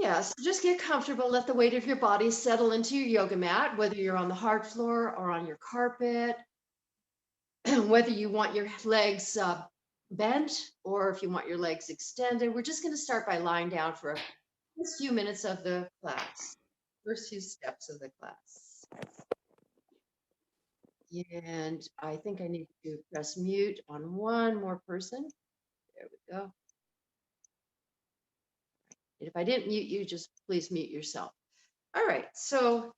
Yeah, so just get comfortable. Let the weight of your body settle into your yoga mat, whether you're on the hard floor or on your carpet, whether you want your legs bent or if you want your legs extended. We're just going to start by lying down for a first few minutes of the class, first few steps of the class. And I think I need to press mute on one more person. There we go. And if I didn't mute you, just please mute yourself. All right, so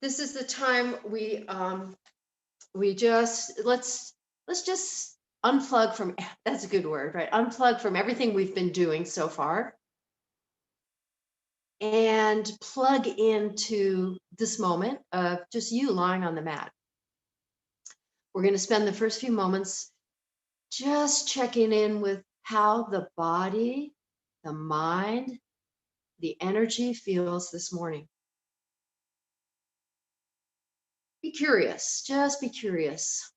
this is the time we just let's just unplug from, that's a good word, right? Unplug from everything we've been doing so far and plug into this moment of just you lying on the mat. We're going to spend the first few moments just checking in with how the body, the mind, the energy feels this morning. Be curious, just be curious.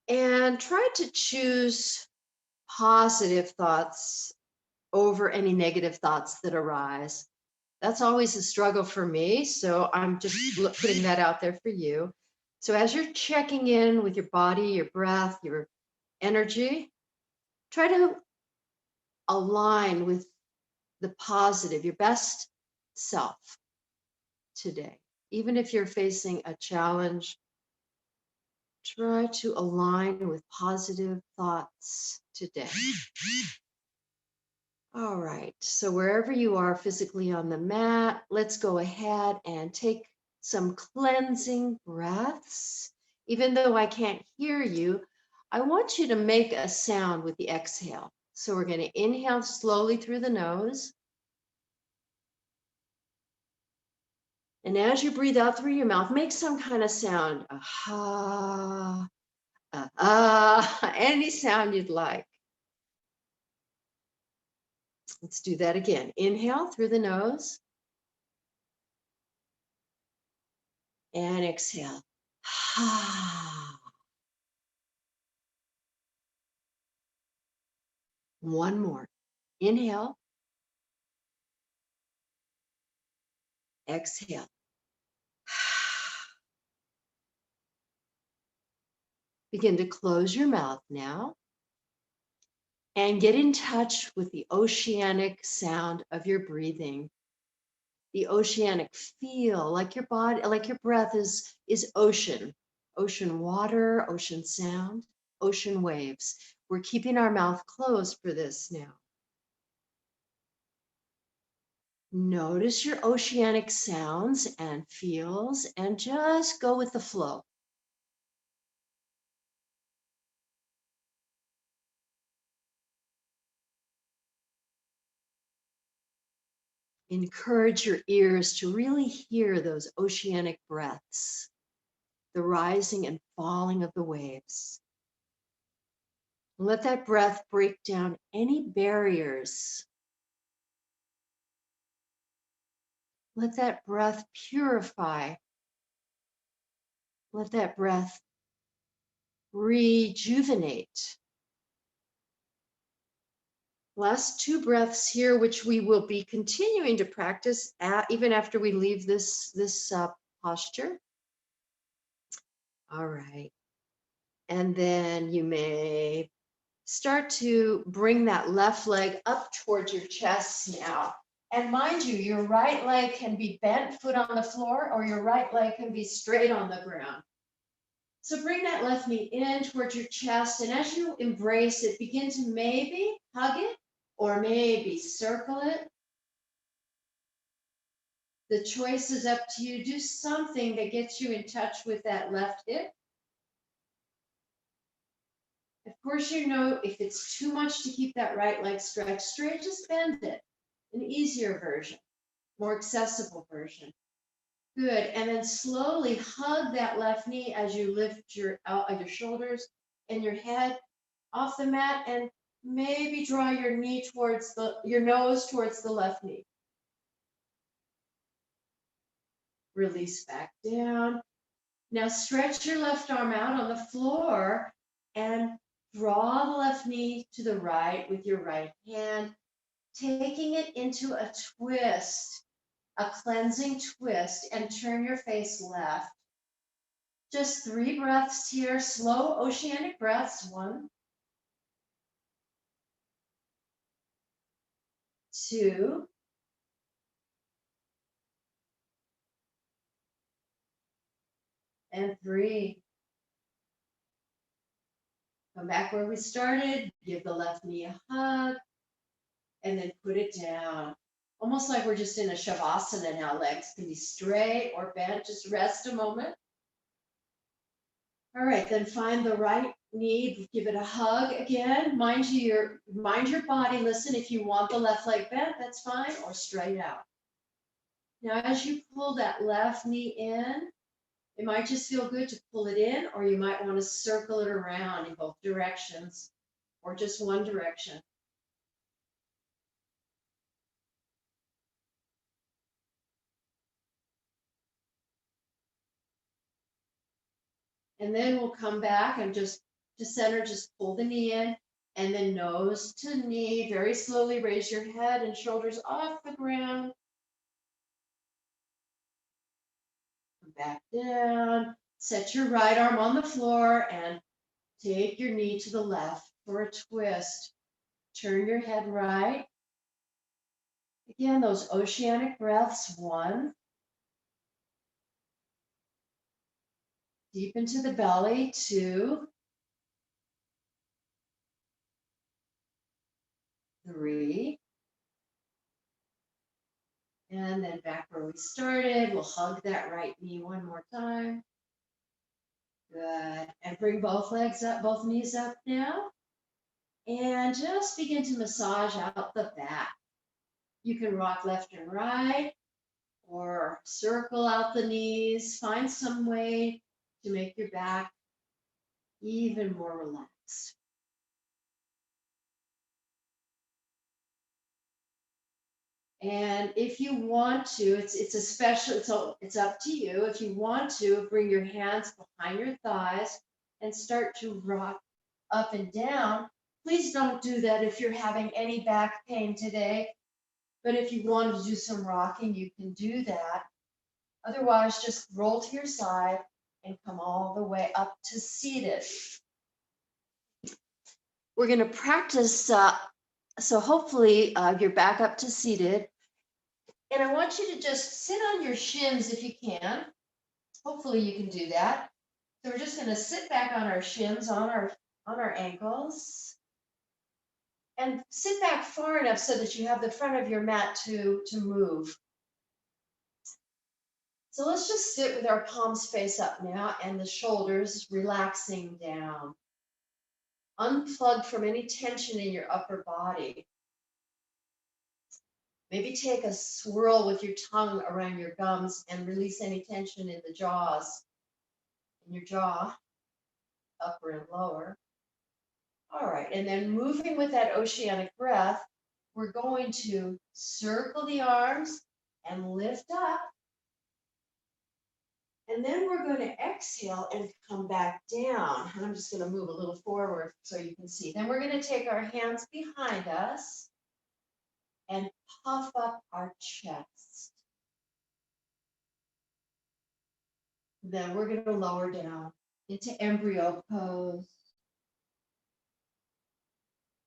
And try to choose positive thoughts over any negative thoughts that arise. That's always a struggle for me. So I'm just putting that out there for you. So as you're checking in with your body, your breath, your energy, try to align with the positive, your best self today. Even if you're facing a challenge, try to align with positive thoughts today. All right, so wherever you are physically on the mat, let's go ahead and take some cleansing breaths. Even though I can't hear you, I want you to make a sound with the exhale. So we're going to inhale slowly through the nose. And as you breathe out through your mouth, make some kind of sound. Ah, any sound you'd like. Let's do that again. Inhale through the nose. And exhale. One more. Inhale. Exhale. Begin to close your mouth now and get in touch with the oceanic sound of your breathing. The oceanic feel, like your body, like your breath is ocean, ocean water, ocean sound, ocean waves. We're keeping our mouth closed for this now. Notice your oceanic sounds and feels and just go with the flow. Encourage your ears to really hear those oceanic breaths, the rising and falling of the waves. Let that breath break down any barriers. Let that breath purify. Let that breath rejuvenate. Last two breaths here, which we will be continuing to practice even after we leave this posture. All right. And then you may start to bring that left leg up towards your chest now. And mind you, your right leg can be bent, foot on the floor, or your right leg can be straight on the ground. So bring that left knee in towards your chest, and as you embrace it, begin to maybe hug it or maybe circle it. The choice is up to you. Do something that gets you in touch with that left hip. Of course, you know, if it's too much to keep that right leg stretched straight, just bend it. An easier version, more accessible version. Good. And then slowly hug that left knee as you lift your shoulders and your head off the mat, and maybe draw your knee towards your nose towards the left knee. Release back down. Now stretch your left arm out on the floor and Draw the left knee to the right with your right hand, taking it into a twist, a cleansing twist, and turn your face left. Just 3 breaths here, slow oceanic breaths. 1, 2, and 3. Come back where we started, give the left knee a hug, and then put it down. Almost like we're just in a Shavasana now. Legs can be straight or bent. Just rest a moment. All right, then find the right knee, give it a hug again. Mind your body. Listen, if you want the left leg bent, that's fine, or straight out. Now, as you pull that left knee in, it might just feel good to pull it in, or you might want to circle it around in both directions, or just one direction. And then we'll come back and just to center, just pull the knee in, and then nose to knee, very slowly raise your head and shoulders off the ground. Come back down, set your right arm on the floor and take your knee to the left for a twist. Turn your head right. Again, those oceanic breaths. 1, deep into the belly. 2, 3, and then back where we started. We'll hug that right knee one more time. Good. And bring both legs up, both knees up now. And just begin to massage out the back. You can rock left and right or circle out the knees. Find some way to make your back even more relaxed. And if you want to, it's up to you. If you want to, bring your hands behind your thighs and start to rock up and down. Please don't do that if you're having any back pain today. But if you want to do some rocking, you can do that. Otherwise, just roll to your side and come all the way up to seated. We're going to practice, so hopefully you're back up to seated. And I want you to just sit on your shins if you can. Hopefully you can do that. So we're just going to sit back on our shins, on our ankles. And sit back far enough so that you have the front of your mat to move. So let's just sit with our palms face up now and the shoulders relaxing down. Unplug from any tension in your upper body. Maybe take a swirl with your tongue around your gums and release any tension in the jaws, in your jaw, upper and lower. All right, and then moving with that oceanic breath, we're going to circle the arms and lift up. And then we're going to exhale and come back down. And I'm just going to move a little forward so you can see. Then we're going to take our hands behind us and puff up our chest. Then we're going to lower down into embryo pose.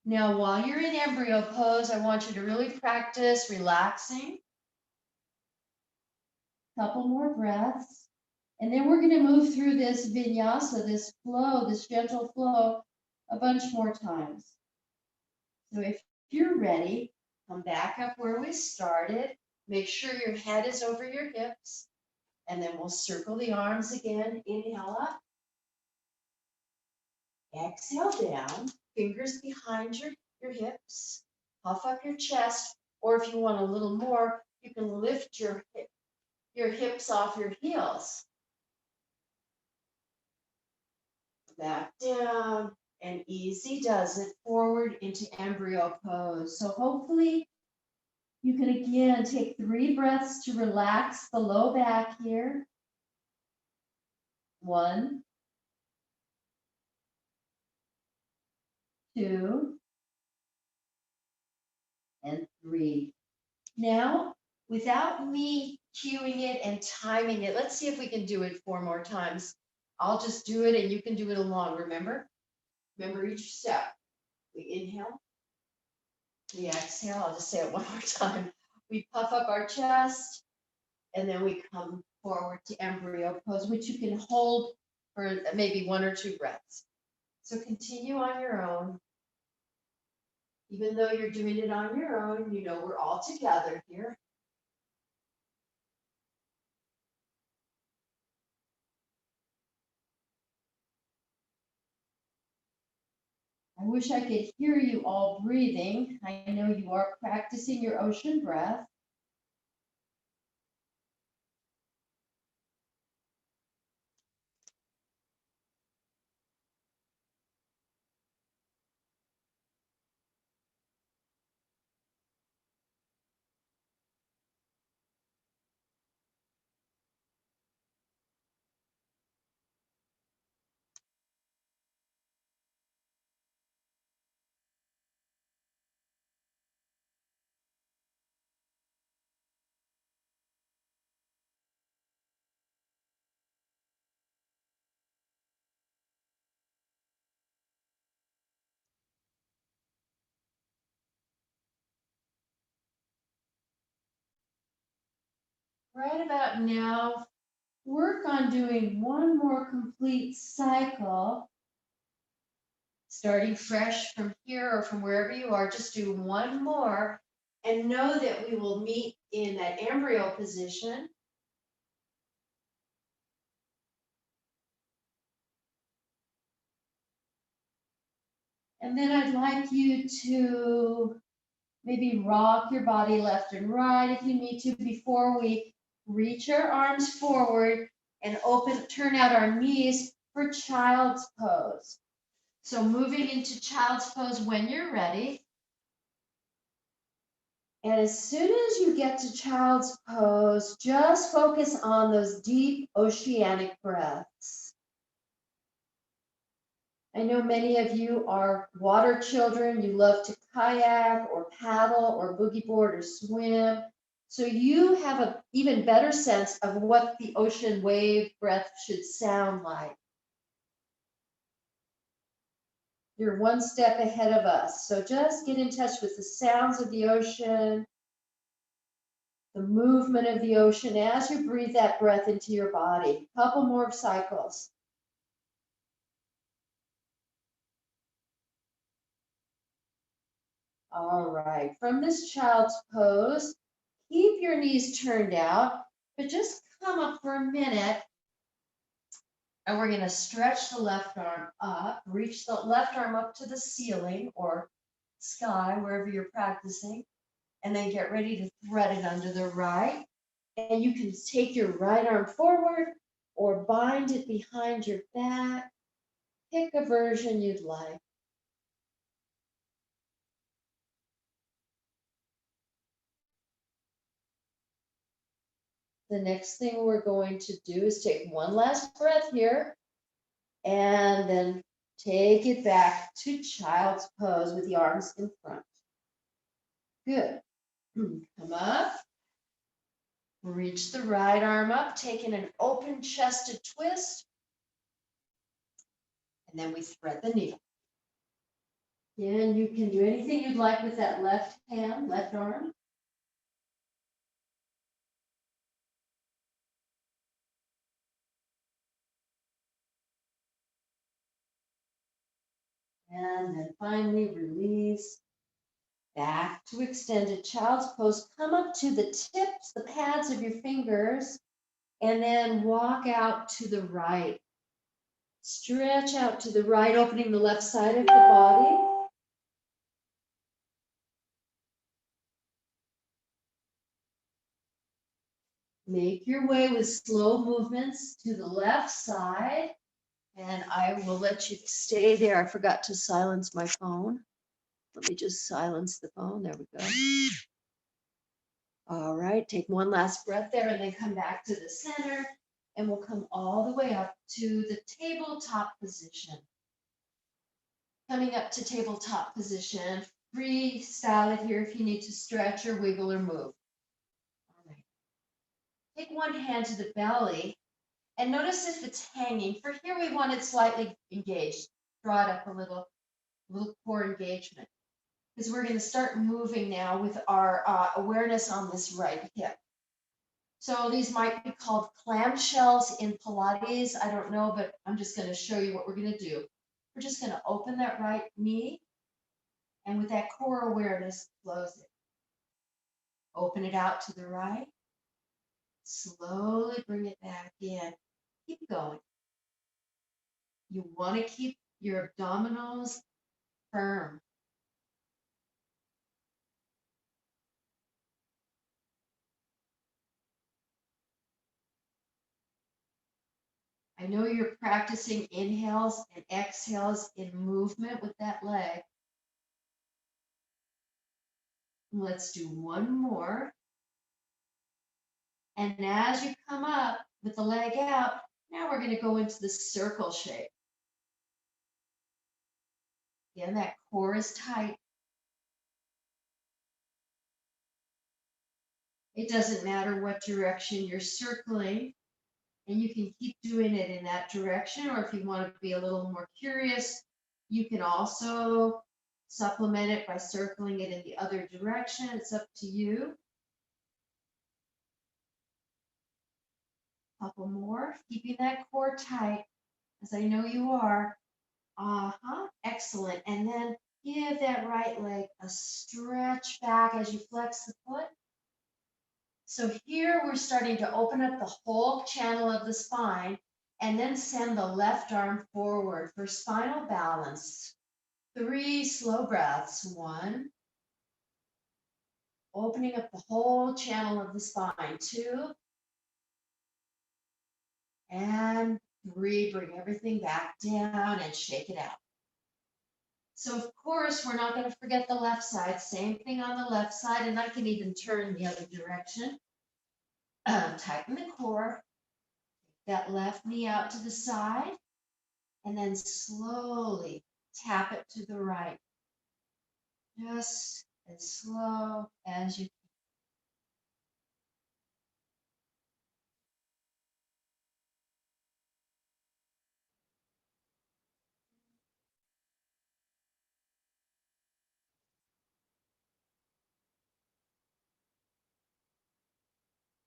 Now, while you're in embryo pose, I want you to really practice relaxing. Couple more breaths. And then we're going to move through this vinyasa, this flow, this gentle flow, a bunch more times. So if you're ready, come back up where we started. Make sure your head is over your hips. And then we'll circle the arms again. Inhale up. Exhale down. Fingers behind your hips. Puff up your chest. Or if you want a little more, you can lift your hips off your heels. Back down, and easy does it, forward into embryo pose. So hopefully you can again take 3 breaths to relax the low back here. 1, 2, and 3. Now, without me cueing it and timing it, let's see if we can do it 4 more times. I'll just do it and you can do it along, remember? Remember each step. We inhale, we exhale. I'll just say it one more time. We puff up our chest, and then we come forward to embryo pose, which you can hold for maybe 1 or 2 breaths. So continue on your own. Even though you're doing it on your own, you know we're all together here. I wish I could hear you all breathing. I know you are practicing your ocean breath. Right about now, work on doing one more complete cycle. Starting fresh from here or from wherever you are, just do one more and know that we will meet in that embryo position. And then I'd like you to maybe rock your body left and right if you need to before we reach our arms forward and turn out our knees for child's pose. So moving into child's pose when you're ready. And as soon as you get to child's pose, just focus on those deep oceanic breaths. I know many of you are water children. You love to kayak or paddle or boogie board or swim. So you have an even better sense of what the ocean wave breath should sound like. You're one step ahead of us. So just get in touch with the sounds of the ocean, the movement of the ocean as you breathe that breath into your body. Couple more cycles. All right, from this child's pose, keep your knees turned out, but just come up for a minute. And we're gonna stretch the left arm up, reach the left arm up to the ceiling or sky, wherever you're practicing, and then get ready to thread it under the right. And you can take your right arm forward or bind it behind your back. Pick a version you'd like. The next thing we're going to do is take one last breath here and then take it back to child's pose with the arms in front. Good. Come up. Reach the right arm up, taking an open chested twist. And then we thread the needle. Again, you can do anything you'd like with that left hand, left arm. And then finally release. Back to extended child's pose. Come up to the tips, the pads of your fingers, and then walk out to the right. Stretch out to the right, opening the left side of the body. Make your way with slow movements to the left side. And I will let you stay there. I forgot to silence my phone. Let me just silence the phone. There we go. All right, take one last breath there and then come back to the center. And we'll come all the way up to the tabletop position. Coming up to tabletop position. Freestyle it here if you need to stretch or wiggle or move. All right. Take one hand to the belly and notice if it's hanging. For here, we want it slightly engaged. Draw it up a little core engagement. Because we're going to start moving now with our awareness on this right hip. So these might be called clamshells in Pilates. I don't know, but I'm just going to show you what we're going to do. We're just going to open that right knee, and with that core awareness, close it. Open it out to the right. Slowly bring it back in. Keep going. You want to keep your abdominals firm. I know you're practicing inhales and exhales in movement with that leg. Let's do one more. And as you come up with the leg out, now we're going to go into the circle shape. Again, that core is tight. It doesn't matter what direction you're circling, and you can keep doing it in that direction, or if you want to be a little more curious, you can also supplement it by circling it in the other direction. It's up to you. Couple more, keeping that core tight, as I know you are. Excellent. And then give that right leg a stretch back as you flex the foot. So here we're starting to open up the whole channel of the spine and then send the left arm forward for spinal balance. 3 slow breaths. 1. Opening up the whole channel of the spine. 2. And 3. Bring everything back down and shake it out. So of course, we're not going to forget the left side. Same thing on the left side, and I can even turn the other direction. Tighten the core. That left knee out to the side, and then slowly tap it to the right. Just as slow as you can.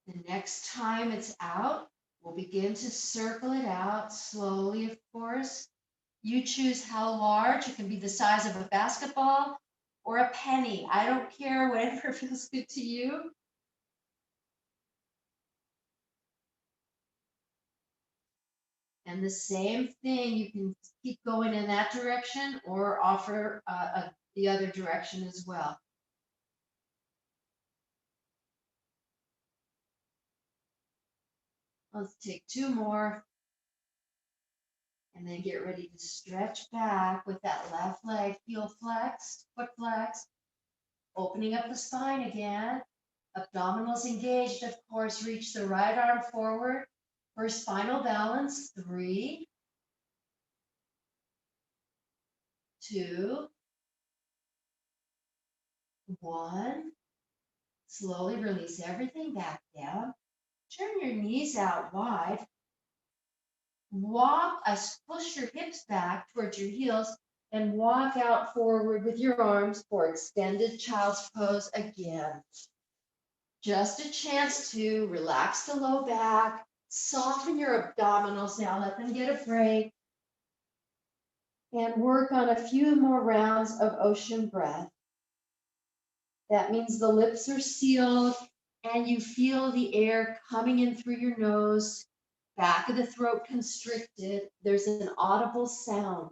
The next time it's out, we'll begin to circle it out slowly, of course. You choose how large. It can be the size of a basketball or a penny. I don't care, whatever feels good to you. And the same thing, you can keep going in that direction or offer the other direction as well. Let's take 2 more. And then get ready to stretch back with that left leg, heel flexed, foot flexed, opening up the spine again. Abdominals engaged, of course. Reach the right arm forward for spinal balance. 3, 2, 1. Slowly release everything back down. Turn your knees out wide. Walk, push your hips back towards your heels and walk out forward with your arms for extended child's pose again. Just a chance to relax the low back, soften your abdominals now, let them get a break, and work on a few more rounds of ocean breath. That means the lips are sealed and you feel the air coming in through your nose, back of the throat constricted. There's an audible sound.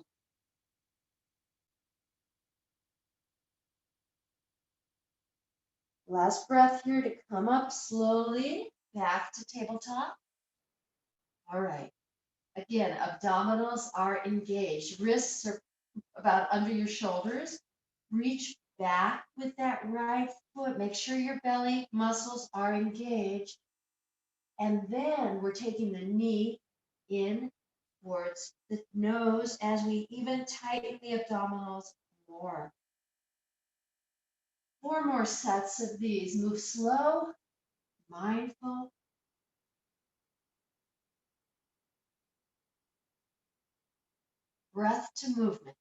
Last breath here to come up slowly back to tabletop. All right. Again, abdominals are engaged. Wrists are about under your shoulders. Reach back with that right foot. Make sure your belly muscles are engaged. And then we're taking the knee in towards the nose as we even tighten the abdominals more. 4 more sets of these. Move slow, mindful. Breath to movement.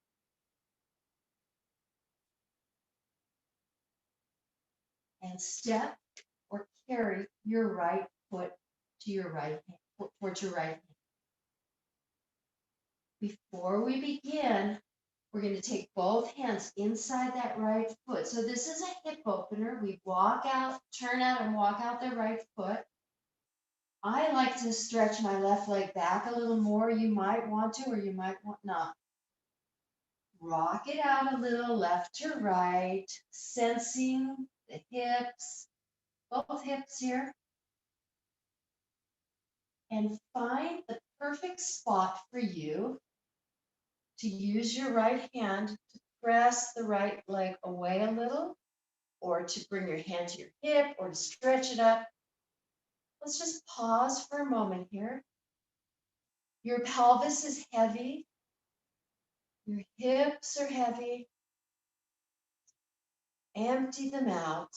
And step or carry your right foot to your right hand, towards your right hand. Before we begin, we're going to take both hands inside that right foot. So this is a hip opener. We walk out, turn out and walk out the right foot. I like to stretch my left leg back a little more. You might want to, or you might want not. Rock it out a little, left to right, sensing the hips, both hips here. And find the perfect spot for you to use your right hand to press the right leg away a little, or to bring your hand to your hip, or to stretch it up. Let's just pause for a moment here. Your pelvis is heavy. Your hips are heavy. Empty them out.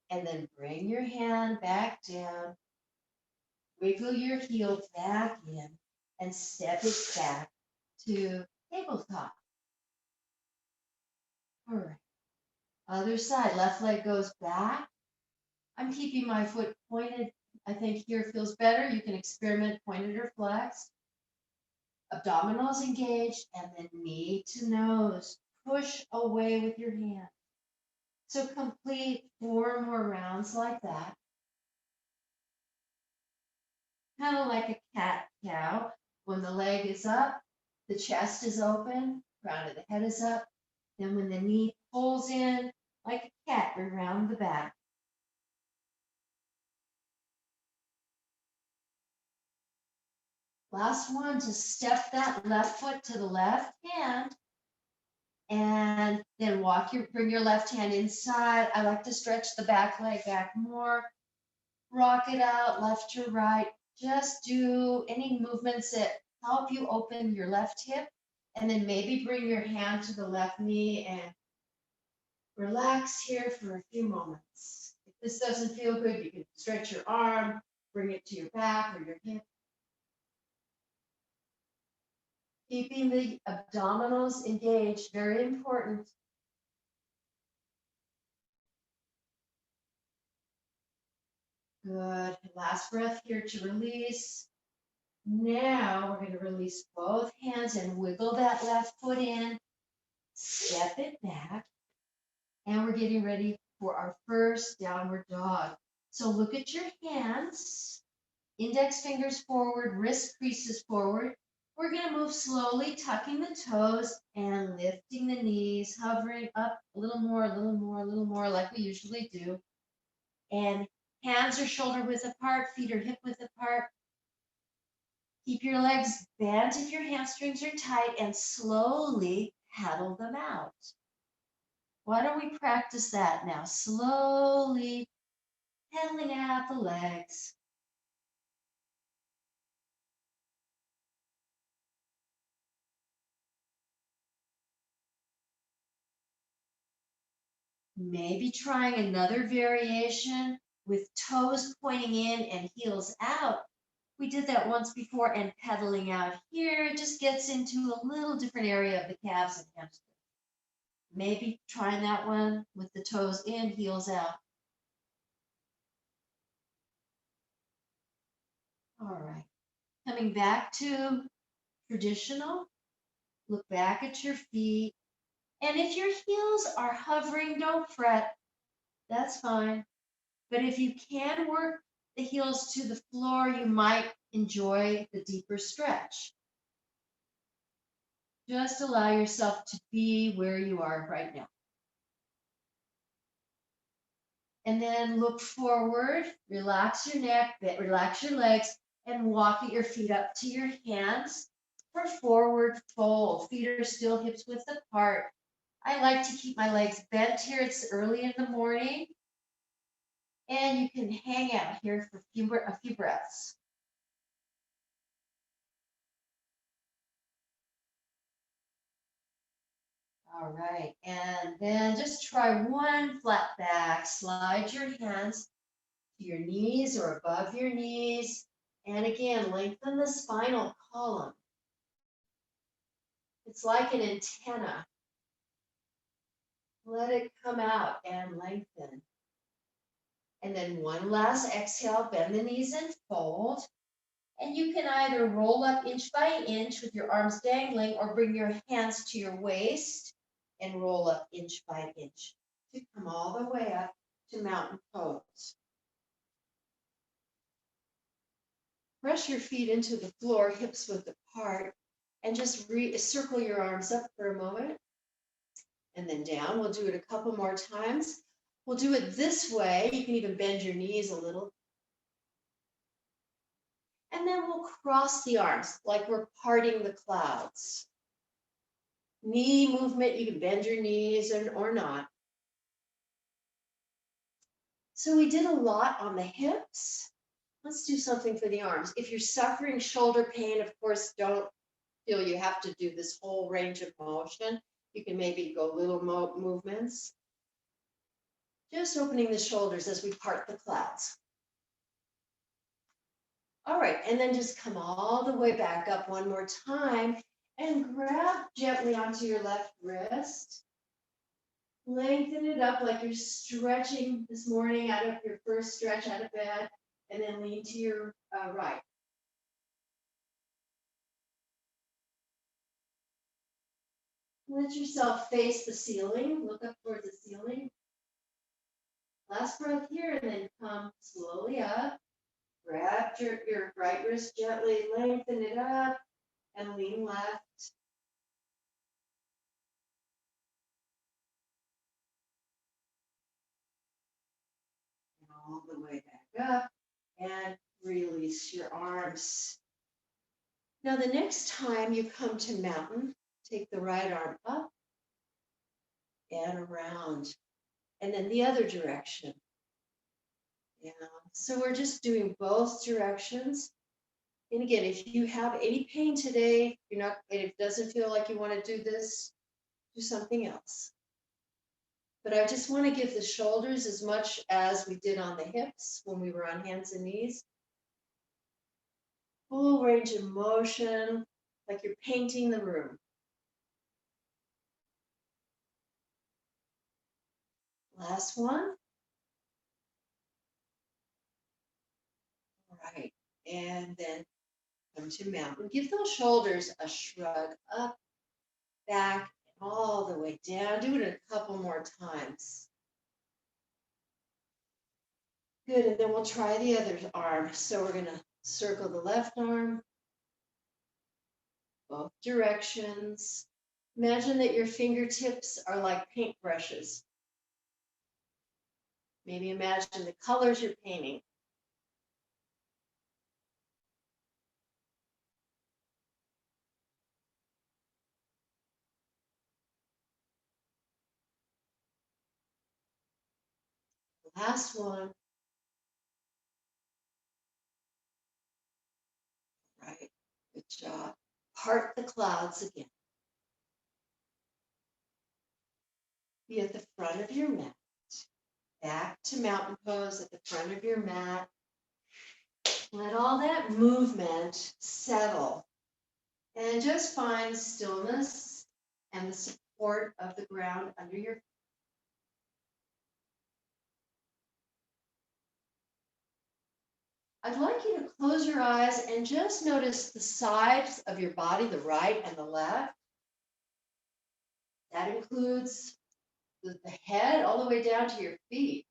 And then bring your hand back down. Wiggle your heel back in and step it back to tabletop. All right. Other side, left leg goes back. I'm keeping my foot pointed. I think here feels better. You can experiment pointed or flexed. Abdominals engaged, and then knee to nose. Push away with your hand. So complete 4 more rounds like that. Kind of like a cat-cow. When the leg is up, the chest is open, crown of the head is up. Then when the knee pulls in, like a cat, around the back. Last one, to step that left foot to the left hand, and then bring your left hand inside. I like to stretch the back leg back more. Rock it out, left to right. Just do any movements that help you open your left hip, and then maybe bring your hand to the left knee and relax here for a few moments. If this doesn't feel good, you can stretch your arm, bring it to your back or your hip. Keeping the abdominals engaged, very important. Good. Last breath here to release. Now we're going to release both hands and wiggle that left foot in, step it back, and we're getting ready for our first downward dog. So look at your hands, index fingers forward, wrist creases forward. We're going to move slowly, tucking the toes and lifting the knees, hovering up a little more, a little more, a little more, like we usually do. And hands are shoulder width apart, feet are hip width apart. Keep your legs bent if your hamstrings are tight, and slowly paddle them out. Why don't we practice that now? Slowly paddling out the legs. Maybe trying another variation with toes pointing in and heels out. We did that once before, and pedaling out here, it just gets into a little different area of the calves and hamstrings. Maybe trying that one with the toes in, heels out. All right. Coming back to traditional, look back at your feet. And if your heels are hovering, don't fret. That's fine. But if you can work the heels to the floor, you might enjoy the deeper stretch. Just allow yourself to be where you are right now. And then look forward, relax your neck, relax your legs, and walk your feet up to your hands for forward fold. Feet are still hips width apart. I like to keep my legs bent here. It's early in the morning. And you can hang out here for a few breaths. All right, and then just try one flat back. Slide your hands to your knees or above your knees. And again, lengthen the spinal column. It's like an antenna. Let it come out and lengthen. And then one last exhale, bend the knees and fold. And you can either roll up inch by inch with your arms dangling or bring your hands to your waist and roll up inch by inch to come all the way up to mountain pose. Press your feet into the floor, hips width apart, and just circle your arms up for a moment and then down. We'll do it a couple more times. We'll do it this way. You can even bend your knees a little. And then we'll cross the arms like we're parting the clouds. Knee movement, you can bend your knees or not. So we did a lot on the hips. Let's do something for the arms. If you're suffering shoulder pain, of course, don't feel you have to do this whole range of motion. You can maybe go little movements. Just opening the shoulders as we part the clouds. All right, and then just come all the way back up one more time and grab gently onto your left wrist. Lengthen it up like you're stretching this morning out of your first stretch out of bed, and then lean to your right. Let yourself face the ceiling, look up towards the ceiling. Last breath here, and then come slowly up. Grab your right wrist gently, lengthen it up, and lean left. And all the way back up, and release your arms. Now the next time you come to mountain, take the right arm up and around, and then the other direction. Yeah. So we're just doing both directions. And again, if you have any pain today, if it doesn't feel like you want to do this, do something else. But I just want to give the shoulders as much as we did on the hips when we were on hands and knees. Full range of motion, like you're painting the room. Last one. All right, and then come to mountain. Give those shoulders a shrug up, back, and all the way down. Do it a couple more times. Good, and then we'll try the other arm. So we're gonna circle the left arm, both directions. Imagine that your fingertips are like paintbrushes. Maybe imagine the colors you're painting. Last one. Right, good job. Part the clouds again. Be at the front of your mat. Back to mountain pose at the front of your mat. Let all that movement settle and just find stillness and the support of the ground under your feet. I'd like you to close your eyes and just notice the sides of your body, the right and the left. That includes the head all the way down to your feet.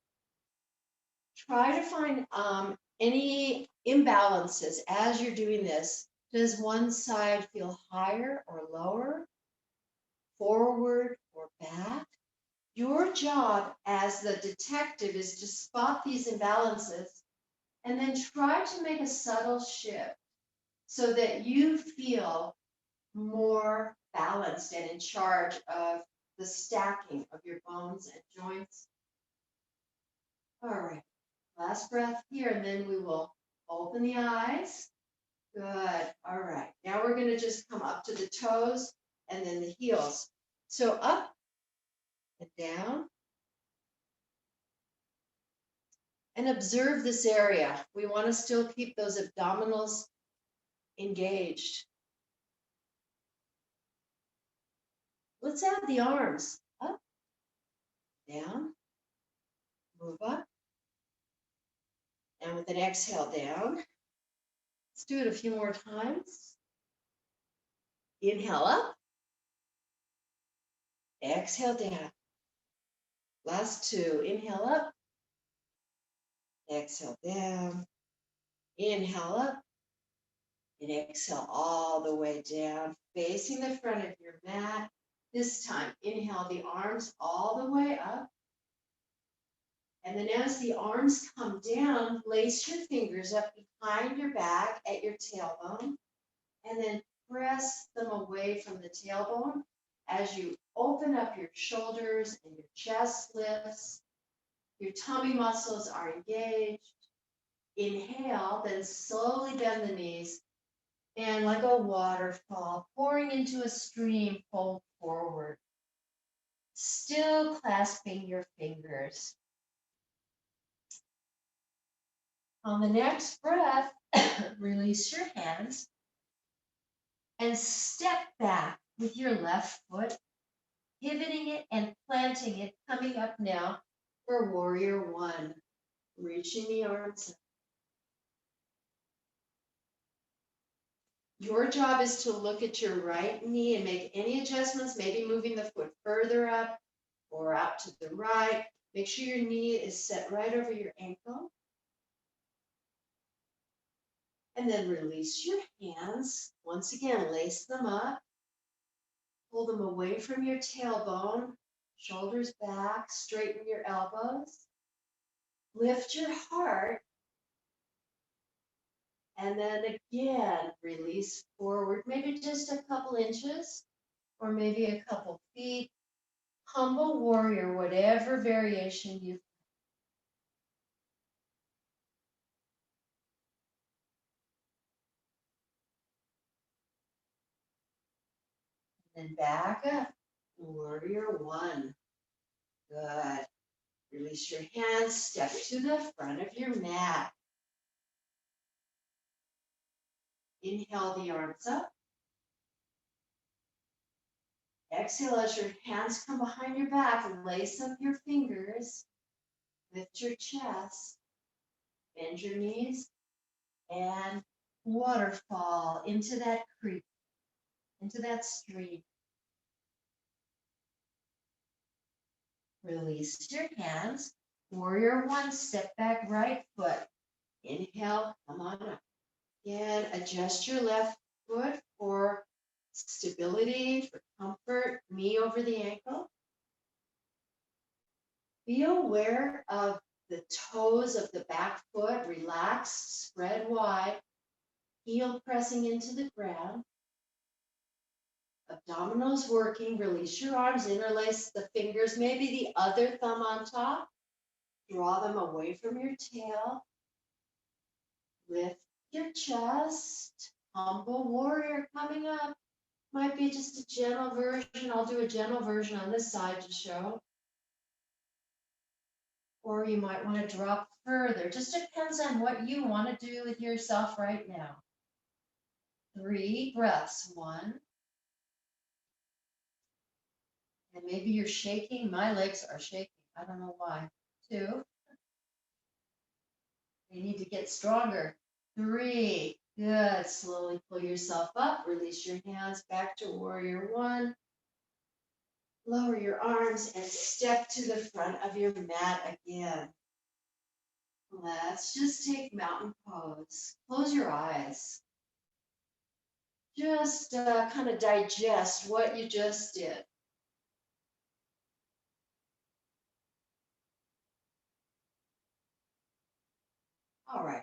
Try to find any imbalances as you're doing this. Does one side feel higher or lower, forward or back? Your job as the detective is to spot these imbalances and then try to make a subtle shift so that you feel more balanced and in charge of the stacking of your bones and joints. All right, last breath here, and then we will open the eyes. Good. All right. Now we're going to just come up to the toes and then the heels. So up and down. And observe this area. We want to still keep those abdominals engaged. Let's add the arms. Up, down, move up. And with an exhale down. Let's do it a few more times. Inhale up. Exhale down. Last two. Inhale up. Exhale down. Inhale up. And exhale all the way down, facing the front of your mat. This time, inhale the arms all the way up. And then as the arms come down, lace your fingers up behind your back at your tailbone. And then press them away from the tailbone as you open up your shoulders and your chest lifts. Your tummy muscles are engaged. Inhale, then slowly bend the knees. And like a waterfall pouring into a stream, fold forward. Still clasping your fingers. On the next breath, release your hands and step back with your left foot, pivoting it and planting it, coming up now for warrior one. Reaching the arms up. Your job is to look at your right knee and make any adjustments, maybe moving the foot further up or out to the right. Make sure your knee is set right over your ankle. And then release your hands. Once again, lace them up. Pull them away from your tailbone. Shoulders back, straighten your elbows. Lift your heart. And then again, release forward, maybe just a couple inches or maybe a couple feet. Humble warrior, whatever variation you. And back up, warrior one. Good. Release your hands, step to the front of your mat. Inhale the arms up. Exhale as your hands come behind your back, lace up your fingers, lift your chest, bend your knees, and waterfall into that creek, into that stream. Release your hands. Warrior one, step back right foot. Inhale, come on up. Again, adjust your left foot for stability, for comfort, knee over the ankle. Be aware of the toes of the back foot, relaxed, spread wide, heel pressing into the ground. Abdominals working, release your arms, interlace the fingers, maybe the other thumb on top. Draw them away from your tail. Lift your chest. Humble warrior coming up. Might be just a gentle version. I'll do a gentle version on this side to show. Or you might want to drop further. Just depends on what you want to do with yourself right now. 3 breaths. 1. And maybe you're shaking. My legs are shaking. I don't know why. 2. You need to get stronger. 3. Good. Slowly pull yourself up. Release your hands back to warrior one. Lower your arms and step to the front of your mat again. Let's just take mountain pose. Close your eyes. Just kind of digest what you just did. All right.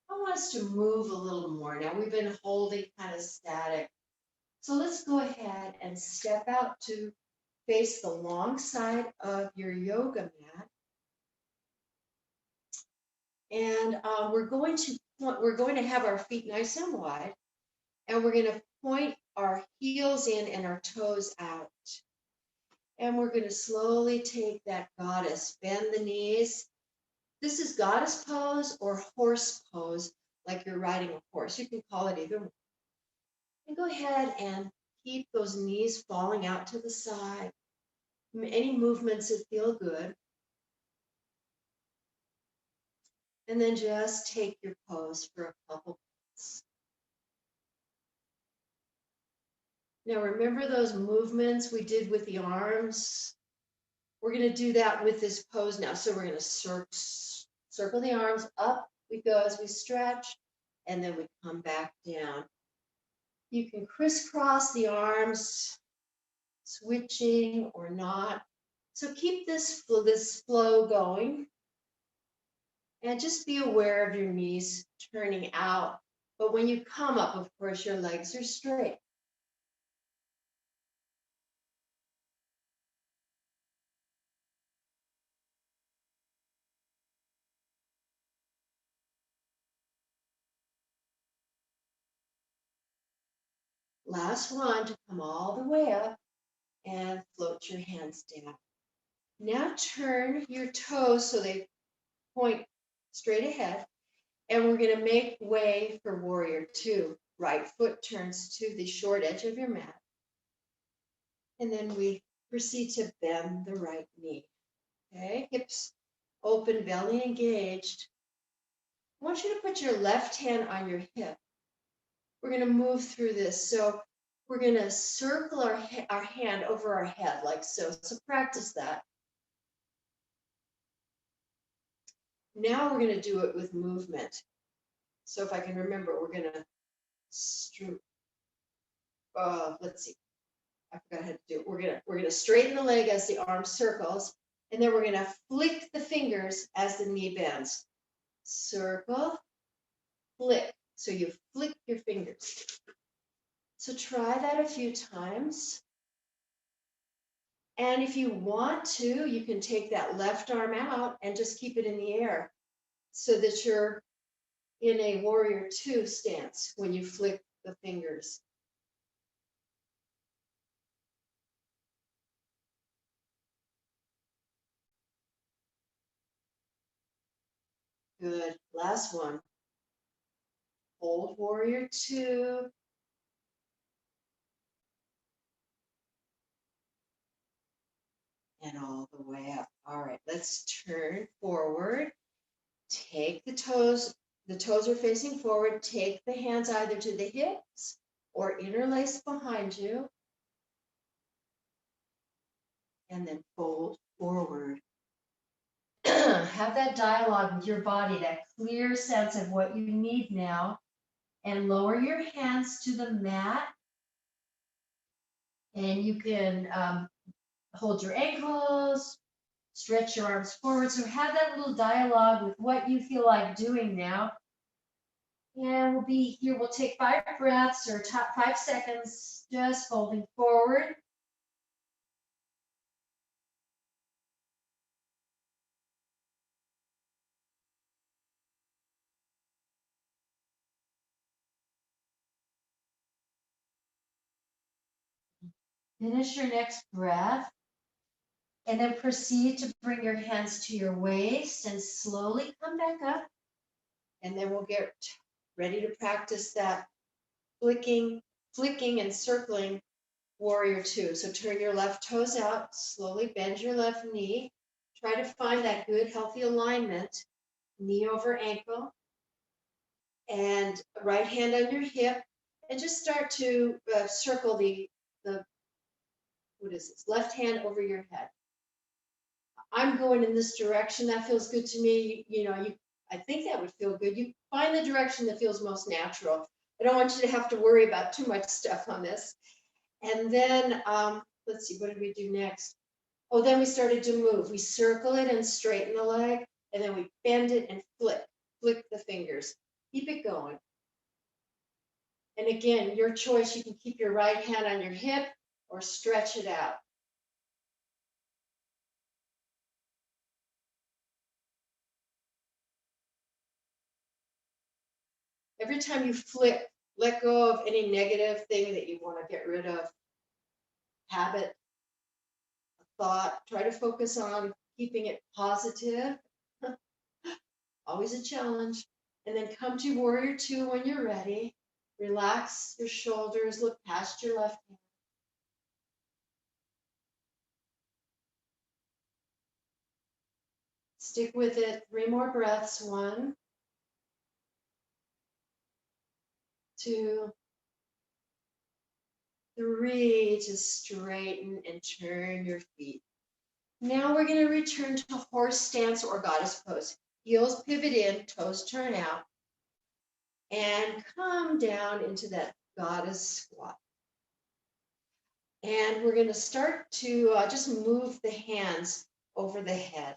I want us to move a little more. Now we've been holding kind of static. So let's go ahead and step out to face the long side of your yoga mat. And we're going to have our feet nice and wide, and we're going to point our heels in and our toes out. And we're going to slowly take that goddess, bend the knees. This is goddess pose or horse pose, like you're riding a horse. You can call it either one. And go ahead and keep those knees falling out to the side. Any movements that feel good. And then just take your pose for a couple minutes. Now remember those movements we did with the arms? We're going to do that with this pose now. So we're going to circle the arms up. We go as we stretch, and then we come back down. You can crisscross the arms, switching or not. So keep this flow going. And just be aware of your knees turning out. But when you come up, of course, your legs are straight. Last one to come all the way up and float your hands down. Now turn your toes so they point straight ahead. And we're going to make way for warrior two. Right foot turns to the short edge of your mat. And then we proceed to bend the right knee. Okay, hips open, belly engaged. I want you to put your left hand on your hip. We're going to move through this. So we're going to circle our hand over our head like so. So practice that. Now we're going to do it with movement. So if I can remember, we're going to let's see. I forgot how to do it. We're gonna straighten the leg as the arm circles, and then we're gonna flick the fingers as the knee bends. Circle, flick. So you flick your fingers. So try that a few times. And if you want to, you can take that left arm out and just keep it in the air so that you're in a warrior two stance when you flick the fingers. Good. Last one. Hold warrior two. And all the way up. All right, let's turn forward. Take the toes are facing forward. Take the hands either to the hips or interlace behind you. And then fold forward. Have that dialogue with your body, that clear sense of what you need now. And lower your hands to the mat. And you can hold your ankles, stretch your arms forward. So have that little dialogue with what you feel like doing now. And we'll be here. We'll take 5 breaths or 5 seconds, just folding forward. Finish your next breath. And then proceed to bring your hands to your waist and slowly come back up. And then we'll get ready to practice that flicking and circling warrior two. So turn your left toes out, slowly bend your left knee. Try to find that good, healthy alignment, knee over ankle. And right hand on your hip. And just start to circle the what is this? Left hand over your head. I'm going in this direction. That feels good to me. I think that would feel good. You find the direction that feels most natural. I don't want you to have to worry about too much stuff on this. And then, let's see, what did we do next? Oh, then we started to move. We circle it and straighten the leg, and then we bend it and flick the fingers. Keep it going. And again, your choice. You can keep your right hand on your hip or stretch it out. Every time you let go of any negative thing that you want to get rid of, habit, thought, try to focus on keeping it positive. Always a challenge. And then come to warrior two when you're ready. Relax your shoulders, look past your left hand. Stick with it. 3 more breaths. 1, 2, 3. Just straighten and turn your feet. Now we're going to return to horse stance or goddess pose. Heels pivot in, toes turn out, and come down into that goddess squat. And we're going to start to just move the hands over the head,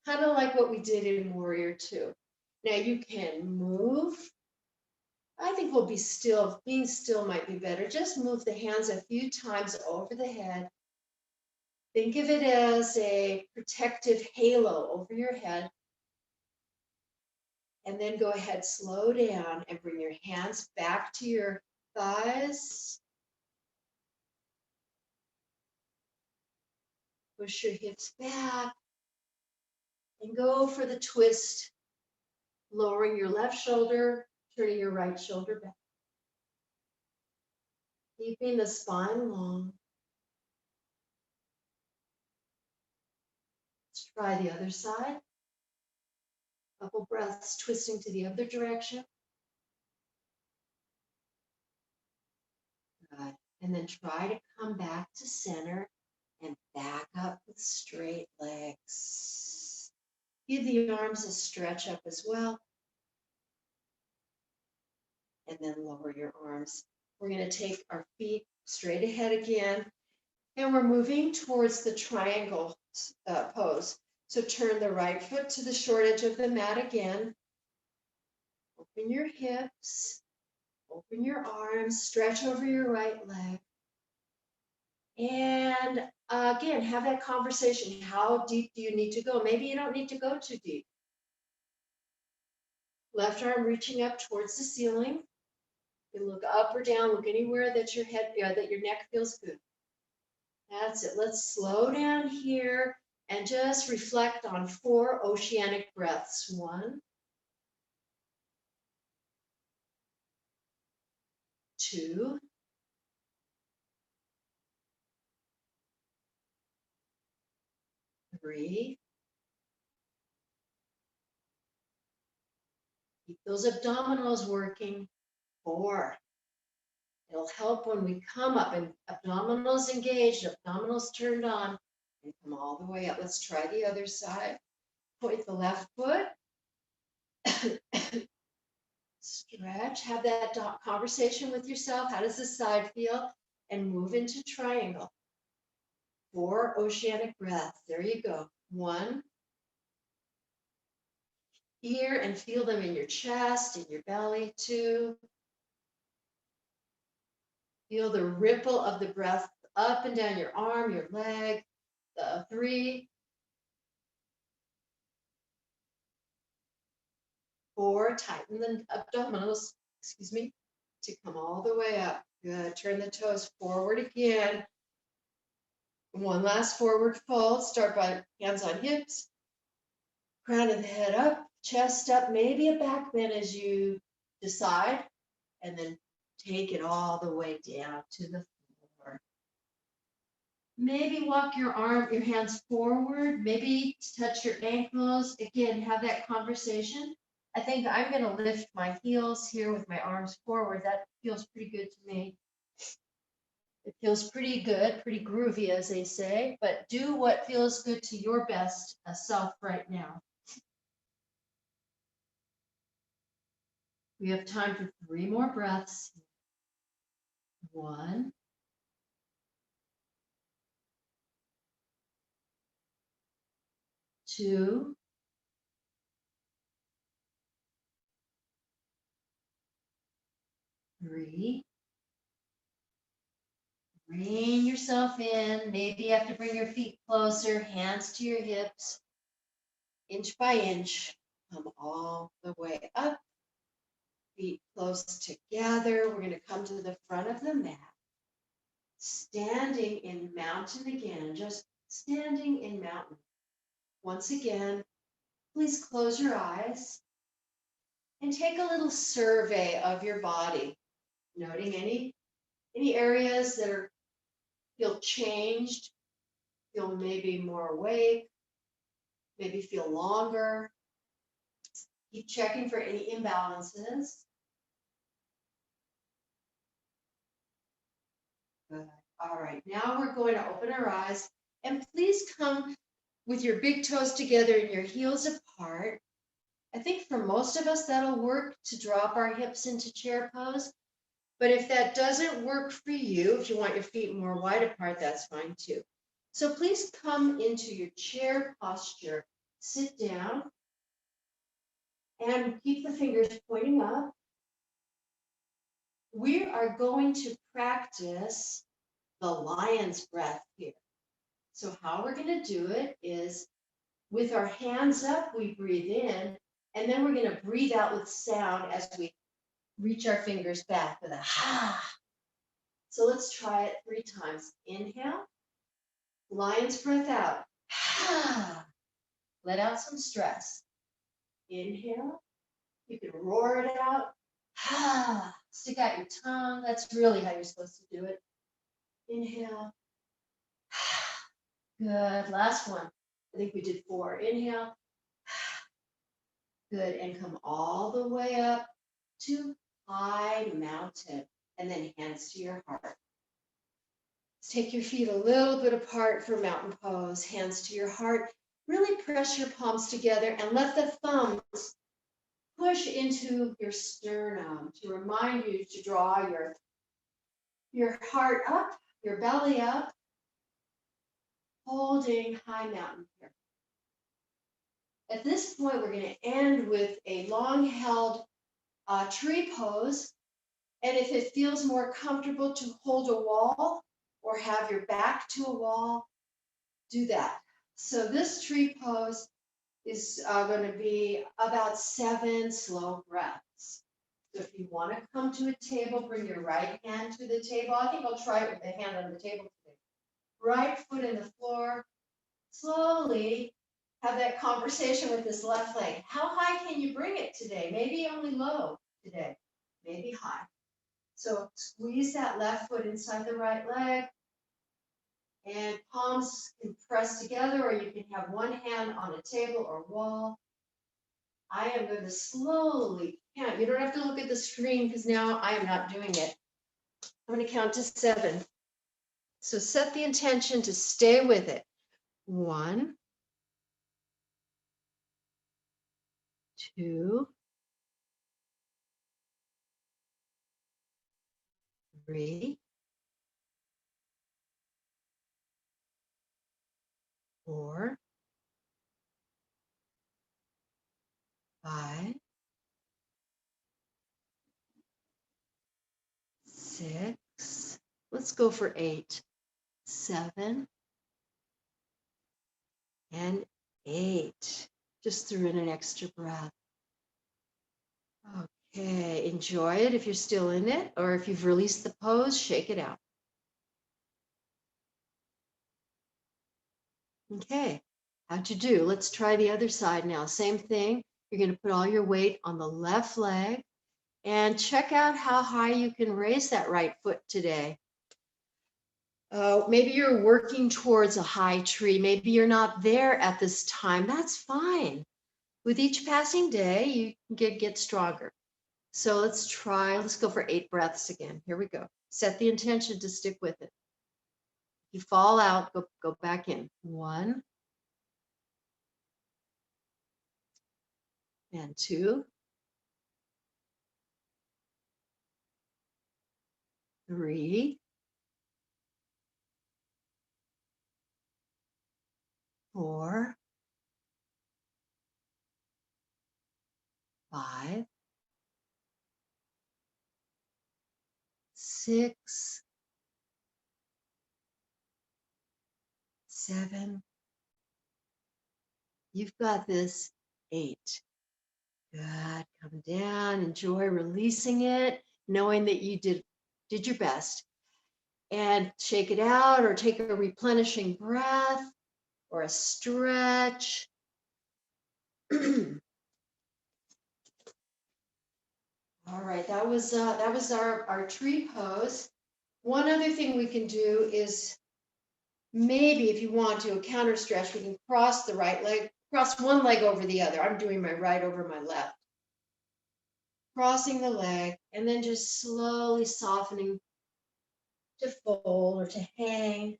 kind of like what we did in warrior two. Now you can move. I think we'll be still. Being still might be better. Just move the hands a few times over the head. Think of it as a protective halo over your head. And then go ahead, slow down and bring your hands back to your thighs. Push your hips back and go for the twist, lowering your left shoulder, turning your right shoulder back. Keeping the spine long. Let's try the other side. Couple breaths, twisting to the other direction. Good. And then try to come back to center and back up with straight legs. Give the arms a stretch up as well. And then lower your arms. We're going to take our feet straight ahead again. And we're moving towards the triangle pose. So turn the right foot to the short edge of the mat again. Open your hips. Open your arms. Stretch over your right leg. And again, have that conversation. How deep do you need to go? Maybe you don't need to go too deep. Left arm reaching up towards the ceiling. You can look up or down. Look anywhere that your head, that your neck feels good. That's it. Let's slow down here and just reflect on 4 oceanic breaths. 1, 2, 3. Keep those abdominals working. 4. It'll help when we come up and abdominals engaged, abdominals turned on, and come all the way up. Let's try the other side. Point the left foot. Stretch, have that conversation with yourself. How does this side feel? And move into triangle. 4 oceanic breaths. There you go. 1. Here and feel them in your chest, in your belly. 2. Feel the ripple of the breath up and down your arm, your leg. 3. 4, tighten the abdominals, to come all the way up. Good. Turn the toes forward again. 1 last forward fold. Start by hands on hips. Crown of the head up, chest up, maybe a back bend as you decide, and then take it all the way down to the floor. Maybe walk your hands forward, maybe touch your ankles. Again, have that conversation. I think I'm going to lift my heels here with my arms forward. That feels pretty good to me. It feels pretty good, pretty groovy, as they say, but do what feels good to your best self right now. We have time for 3 more breaths. 1, 2, 3. Bring yourself in. Maybe you have to bring your feet closer, hands to your hips. Inch by inch, come all the way up. Feet close together. We're going to come to the front of the mat. Standing in mountain again, just standing in mountain. Once again, please close your eyes and take a little survey of your body, noting any areas that feel changed, feel maybe more awake, maybe feel longer. Keep checking for any imbalances. Good. All right, now we're going to open our eyes, and please come with your big toes together and your heels apart. I think for most of us that'll work to drop our hips into chair pose. But if that doesn't work for you, if you want your feet more wide apart, that's fine too. So please come into your chair posture. Sit down and keep the fingers pointing up. We are going to practice the lion's breath here. So how we're going to do it is with our hands up, we breathe in, and then we're going to breathe out with sound as we reach our fingers back with a ha. So let's try it 3 times. Inhale, lion's breath out. Ha. Let out some stress. Inhale, you can roar it out. Ha. Stick out your tongue. That's really how you're supposed to do it. Inhale. Good. Last one. I think we did 4. Inhale. Good. And come all the way up to high mountain. And then hands to your heart. Let's take your feet a little bit apart for mountain pose. Hands to your heart. Really press your palms together and let the thumbs push into your sternum to remind you to draw your heart up, your belly up, holding high mountain here. At this point, we're going to end with a long held tree pose. And if it feels more comfortable to hold a wall or have your back to a wall, do that. So this tree pose is going to be about 7 slow breaths. So if you want to come to a table, bring your right hand to the table. I think I'll try it with the hand on the table today. Right foot in the floor. Slowly have that conversation with this left leg. How high can you bring it today? Maybe only low today, maybe high. So squeeze that left foot inside the right leg. And palms can press together, or you can have one hand on a table or wall. I am going to slowly count. You don't have to look at the screen because now I am not doing it. I'm going to count to 7. So set the intention to stay with it. 1, 2, 3, 4, 5, 6. Let's go for 8, 7, and 8. Just threw in an extra breath. Okay, enjoy it if you're still in it, or if you've released the pose, shake it out. Okay, how'd you do? Let's try the other side now. Same thing. You're going to put all your weight on the left leg and check out how high you can raise that right foot today. Maybe you're working towards a high tree. Maybe you're not there at this time. That's fine. With each passing day, you can get stronger. So let's go for 8 breaths again. Here we go. Set the intention to stick with it. If you fall out, go back in. 1, and 2, 3, 4, 5, 6, 7. You've got this. 8. Good. Come down, enjoy releasing it, knowing that you did your best. And shake it out or take a replenishing breath or a stretch. All right, that was our tree pose. One other thing we can do is maybe if you want to, a counter stretch, we can cross the right leg, cross one leg over the other. I'm doing my right over my left. Crossing the leg and then just slowly softening to fold or to hang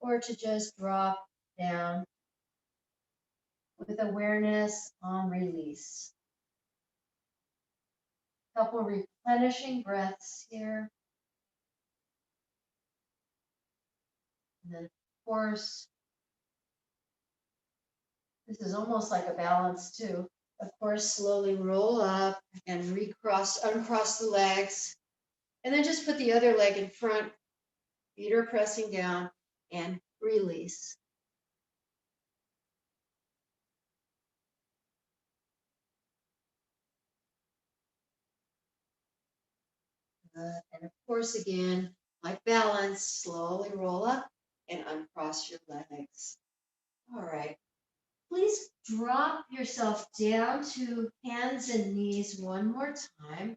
or to just drop down with awareness on release. Couple replenishing breaths here. And then, of course, this is almost like a balance too. Of course, slowly roll up and uncross the legs. And then just put the other leg in front, feet are pressing down, and release. And of course, again, like balance, slowly roll up and uncross your legs. All right. Please drop yourself down to hands and knees one more time.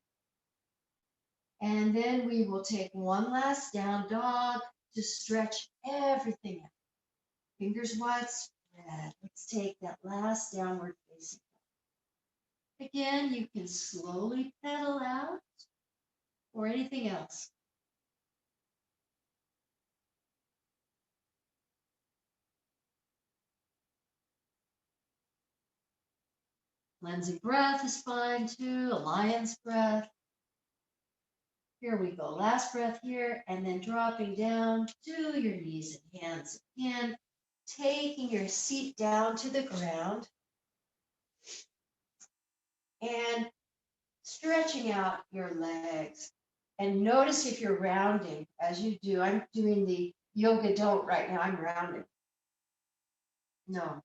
And then we will take one last down dog to stretch everything out. Fingers wide spread. Let's take that last downward facing dog. Again, you can slowly pedal out or anything else. Cleansing breath is fine too, a lion's breath. Here we go. Last breath here, and then dropping down to your knees and hands again, taking your seat down to the ground and stretching out your legs. And notice if you're rounding as you do. I'm doing the yoga don't right now. I'm rounding. No.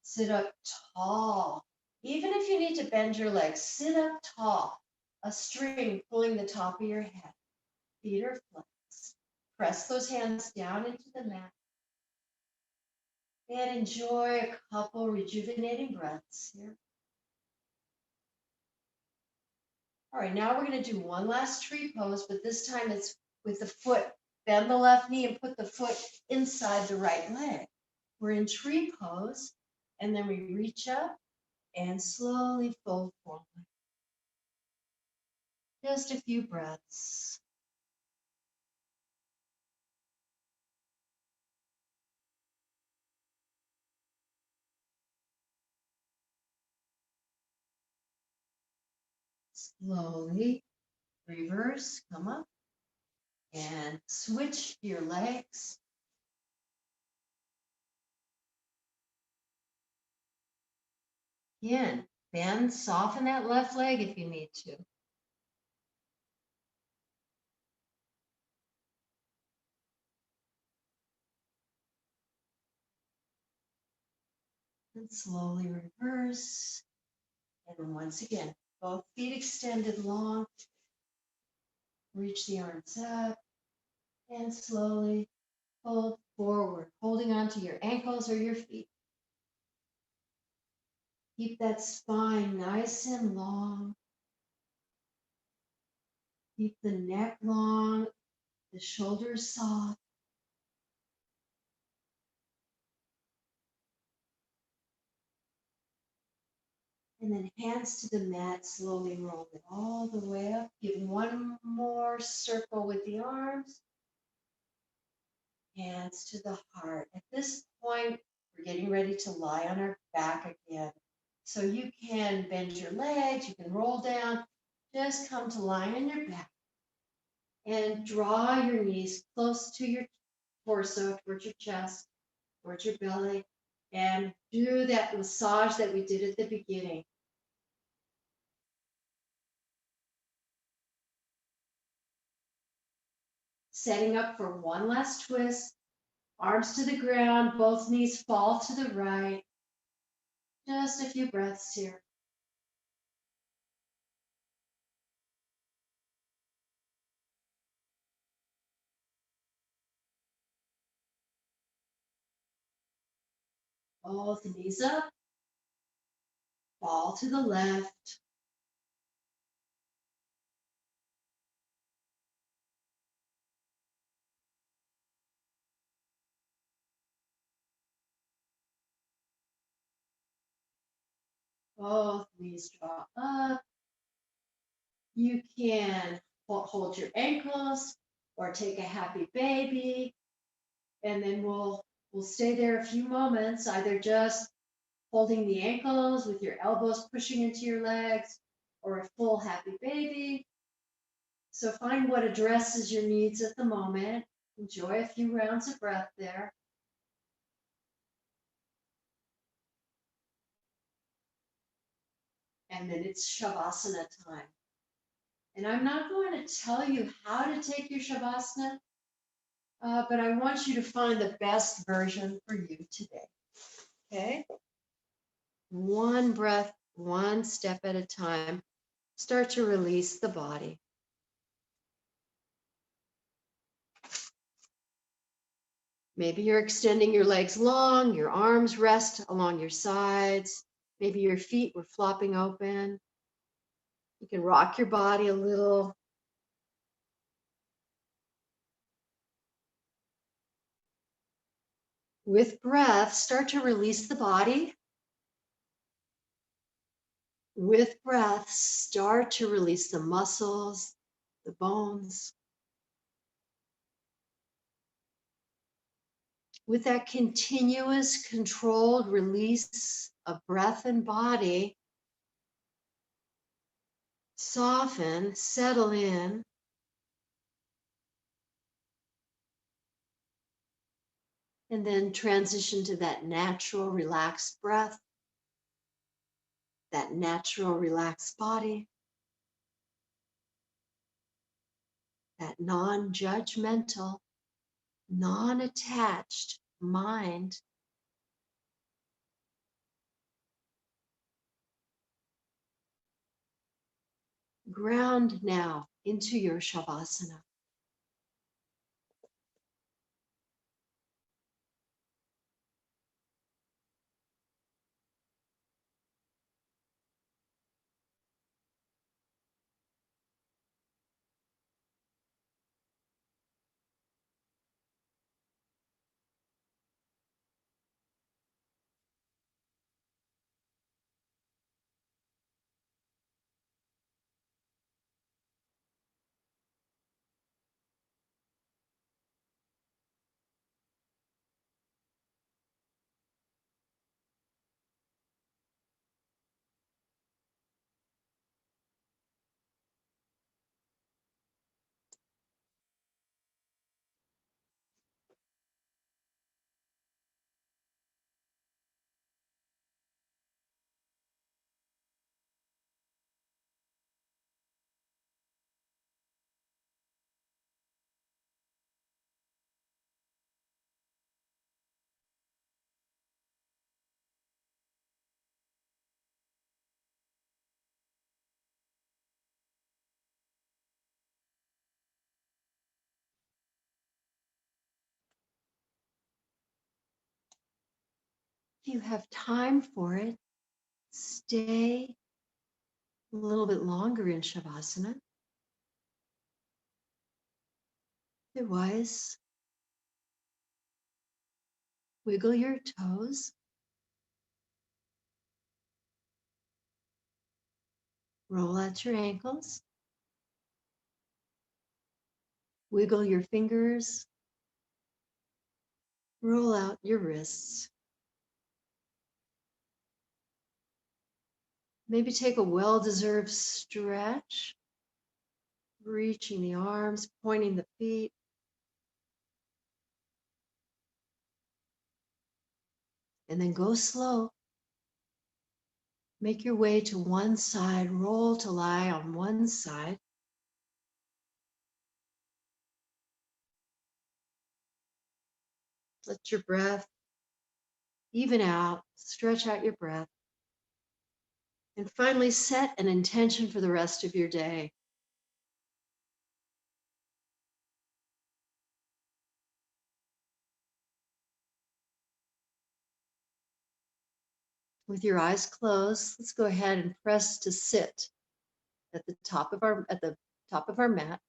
Sit up tall. Even if you need to bend your legs, sit up tall. A string pulling the top of your head. Feet are flexed. Press those hands down into the mat. And enjoy a couple rejuvenating breaths here. All right, now we're going to do one last tree pose, but this time it's with the foot. Bend the left knee and put the foot inside the right leg. We're in tree pose, and then we reach up and slowly fold forward. Just a few breaths. Slowly reverse, come up, and switch your legs. Again, bend, soften that left leg if you need to. And slowly reverse. And once again, both feet extended long. Reach the arms up and slowly fold forward, holding onto your ankles or your feet. Keep that spine nice and long. Keep the neck long, the shoulders soft. And then hands to the mat, slowly roll it all the way up. Give one more circle with the arms. Hands to the heart. At this point, we're getting ready to lie on our back again. So you can bend your legs, you can roll down, just come to lie on your back and draw your knees close to your torso, towards your chest, towards your belly, and do that massage that we did at the beginning. Setting up for one last twist, arms to the ground, both knees fall to the right. Just a few breaths here. Both knees up, fall to the left. Both knees draw up. You can hold your ankles or take a happy baby, and then we'll stay there a few moments, either just holding the ankles with your elbows pushing into your legs or a full happy baby. So find what addresses your needs at the moment. Enjoy a few rounds of breath there. And then it's Shavasana time. And I'm not going to tell you how to take your Shavasana, but I want you to find the best version for you today. Okay? One breath, one step at a time. Start to release the body. Maybe you're extending your legs long, your arms rest along your sides. Maybe your feet were flopping open. You can rock your body a little. With breath, start to release the body. With breath, start to release the muscles, the bones. With that continuous, controlled release of breath and body, soften, settle in. And then transition to that natural, relaxed breath, that natural, relaxed body, that non-judgmental, non-attached mind. Ground now into your Shavasana. If you have time for it, stay a little bit longer in Shavasana. Otherwise, wiggle your toes. Roll out your ankles. Wiggle your fingers. Roll out your wrists. Maybe take a well-deserved stretch, reaching the arms, pointing the feet. And then go slow. Make your way to one side, roll to lie on one side. Let your breath even out, stretch out your breath. And finally, set an intention for the rest of your day. With your eyes closed, let's go ahead and press to sit at the top of our mat.